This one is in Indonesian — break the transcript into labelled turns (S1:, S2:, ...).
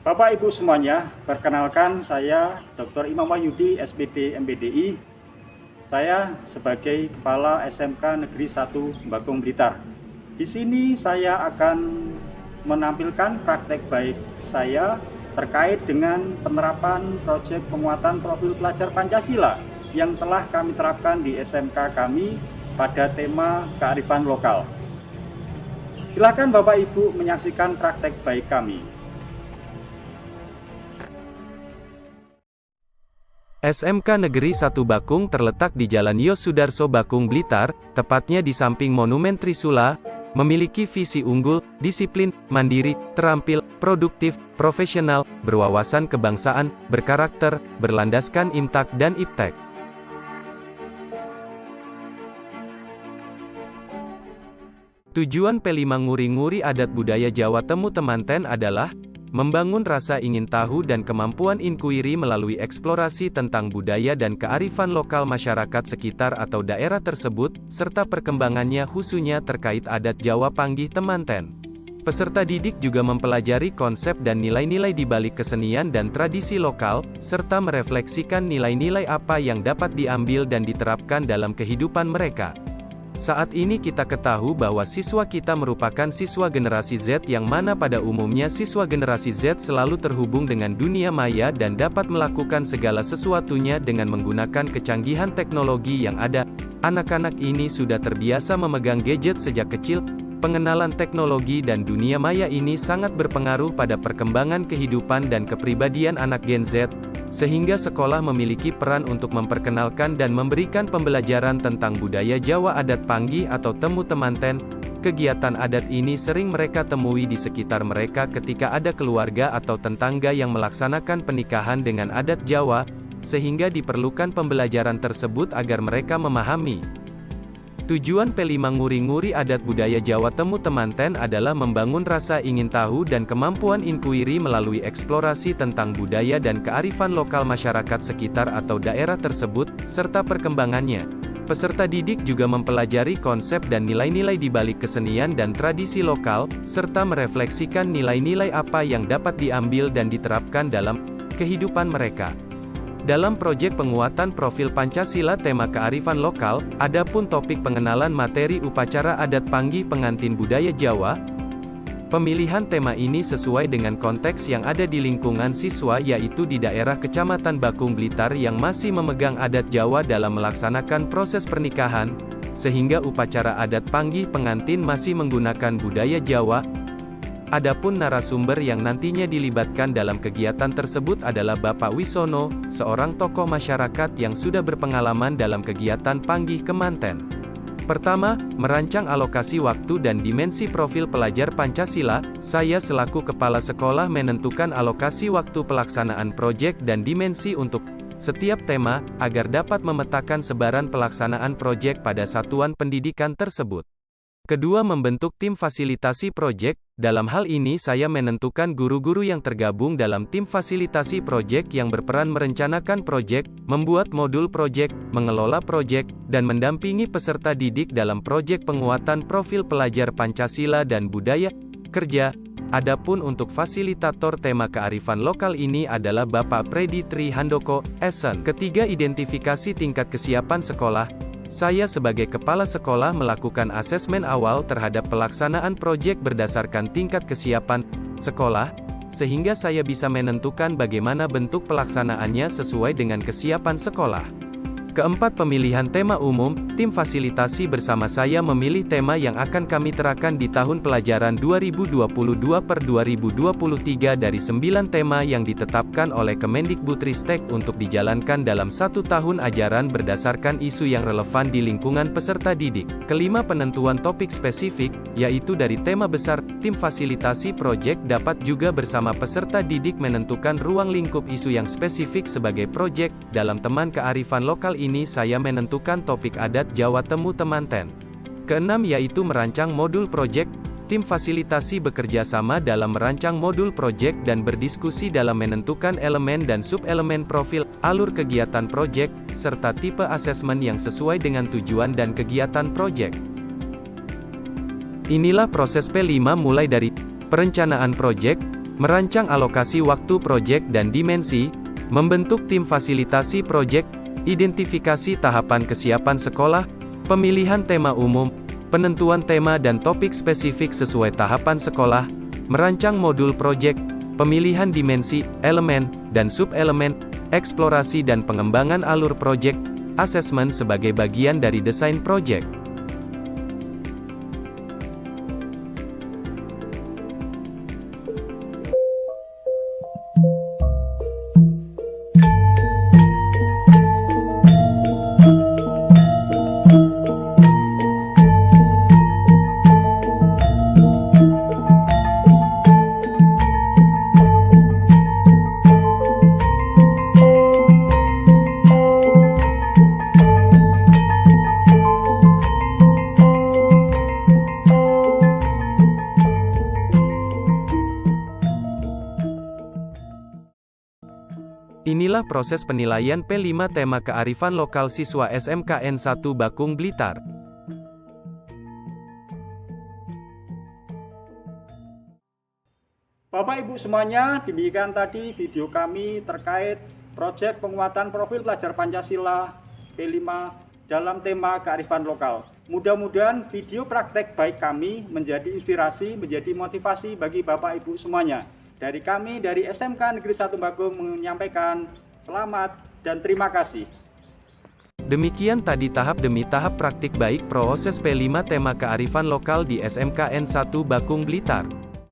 S1: Bapak Ibu semuanya, perkenalkan saya Dr. Imam Wahyudi, SPD MPDI. Saya sebagai Kepala SMK Negeri 1 Bakung Blitar. Di sini saya akan menampilkan praktek baik saya terkait dengan penerapan proyek penguatan profil pelajar Pancasila yang telah kami terapkan di SMK kami pada tema kearifan lokal. Silakan Bapak Ibu menyaksikan praktek baik kami.
S2: SMK Negeri 1 Bakung terletak di Jalan Yosudarso Bakung Blitar, tepatnya di samping Monumen Trisula, memiliki visi unggul, disiplin, mandiri, terampil, produktif, profesional, berwawasan kebangsaan, berkarakter, berlandaskan IMTAK dan IPTEK. Tujuan P5 Nguri-Nguri Adat Budaya Jawa Temu Temanten adalah membangun rasa ingin tahu dan kemampuan inkuiri melalui eksplorasi tentang budaya dan kearifan lokal masyarakat sekitar atau daerah tersebut, serta perkembangannya khususnya terkait adat Jawa Panggih Temanten. Peserta didik juga mempelajari konsep dan nilai-nilai di balik kesenian dan tradisi lokal, serta merefleksikan nilai-nilai apa yang dapat diambil dan diterapkan dalam kehidupan mereka. Saat ini kita ketahui bahwa siswa kita merupakan siswa generasi Z yang mana pada umumnya siswa generasi Z selalu terhubung dengan dunia maya dan dapat melakukan segala sesuatunya dengan menggunakan kecanggihan teknologi yang ada. Anak-anak ini sudah terbiasa memegang gadget sejak kecil. Pengenalan teknologi dan dunia maya ini sangat berpengaruh pada perkembangan kehidupan dan kepribadian anak Gen Z, sehingga sekolah memiliki peran untuk memperkenalkan dan memberikan pembelajaran tentang budaya Jawa adat Panggih atau Temu Temanten. Kegiatan adat ini sering mereka temui di sekitar mereka ketika ada keluarga atau tetangga yang melaksanakan pernikahan dengan adat Jawa, sehingga diperlukan pembelajaran tersebut agar mereka memahami. Tujuan P5 Nguri-Nguri Adat Budaya Jawa Temu Temanten adalah membangun rasa ingin tahu dan kemampuan inkuiri melalui eksplorasi tentang budaya dan kearifan lokal masyarakat sekitar atau daerah tersebut, serta perkembangannya. Peserta didik juga mempelajari konsep dan nilai-nilai di balik kesenian dan tradisi lokal, serta merefleksikan nilai-nilai apa yang dapat diambil dan diterapkan dalam kehidupan mereka. Dalam proyek penguatan profil Pancasila tema kearifan lokal, adapun topik pengenalan materi upacara adat panggih pengantin budaya Jawa. Pemilihan tema ini sesuai dengan konteks yang ada di lingkungan siswa yaitu di daerah Kecamatan Bakung Blitar yang masih memegang adat Jawa dalam melaksanakan proses pernikahan, sehingga upacara adat panggih pengantin masih menggunakan budaya Jawa. Adapun narasumber yang nantinya dilibatkan dalam kegiatan tersebut adalah Bapak Wisono, seorang tokoh masyarakat yang sudah berpengalaman dalam kegiatan panggih kemanten. Pertama, merancang alokasi waktu dan dimensi profil pelajar Pancasila. Saya selaku kepala sekolah menentukan alokasi waktu pelaksanaan proyek dan dimensi untuk setiap tema, agar dapat memetakan sebaran pelaksanaan proyek pada satuan pendidikan tersebut. Kedua, membentuk tim fasilitasi proyek. Dalam hal ini saya menentukan guru-guru yang tergabung dalam tim fasilitasi proyek yang berperan merencanakan proyek, membuat modul proyek, mengelola proyek, dan mendampingi peserta didik dalam proyek penguatan profil pelajar Pancasila dan budaya kerja. Adapun untuk fasilitator tema kearifan lokal ini adalah Bapak Predi Tri Handoko, SN. Ketiga, identifikasi tingkat kesiapan sekolah. Saya sebagai kepala sekolah melakukan asesmen awal terhadap pelaksanaan proyek berdasarkan tingkat kesiapan sekolah, sehingga saya bisa menentukan bagaimana bentuk pelaksanaannya sesuai dengan kesiapan sekolah. Keempat, pemilihan tema umum. Tim fasilitasi bersama saya memilih tema yang akan kami terapkan di tahun pelajaran 2022/2023 dari 9 tema yang ditetapkan oleh Kemendikbudristek untuk dijalankan dalam 1 tahun ajaran berdasarkan isu yang relevan di lingkungan peserta didik. Kelima, penentuan topik spesifik, yaitu dari tema besar. Tim fasilitasi proyek dapat juga bersama peserta didik menentukan ruang lingkup isu yang spesifik sebagai proyek. Dalam teman kearifan lokal ini saya menentukan topik adat Jawa Temu Temanten. Keenam, yaitu merancang modul proyek. Tim fasilitasi bekerja sama dalam merancang modul proyek dan berdiskusi dalam menentukan elemen dan sub-elemen profil, alur kegiatan proyek, serta tipe asesmen yang sesuai dengan tujuan dan kegiatan proyek. Inilah proses P5 mulai dari perencanaan proyek, merancang alokasi waktu proyek dan dimensi, membentuk tim fasilitasi proyek, identifikasi tahapan kesiapan sekolah, pemilihan tema umum, penentuan tema dan topik spesifik sesuai tahapan sekolah, merancang modul proyek, pemilihan dimensi, elemen, dan sub-elemen, eksplorasi dan pengembangan alur proyek, asesmen sebagai bagian dari desain proyek. Inilah proses penilaian P5 tema kearifan lokal siswa SMKN 1 Bakung Blitar.
S1: Bapak Ibu semuanya, demikian tadi video kami terkait proyek penguatan profil pelajar Pancasila P5 dalam tema kearifan lokal. Mudah-mudahan video praktek baik kami menjadi inspirasi, menjadi motivasi bagi Bapak Ibu semuanya. Dari kami, dari SMK Negeri 1 Bakung menyampaikan selamat dan terima kasih.
S2: Demikian tadi tahap demi tahap praktik baik proses P5 tema kearifan lokal di SMKN 1 Bakung Blitar.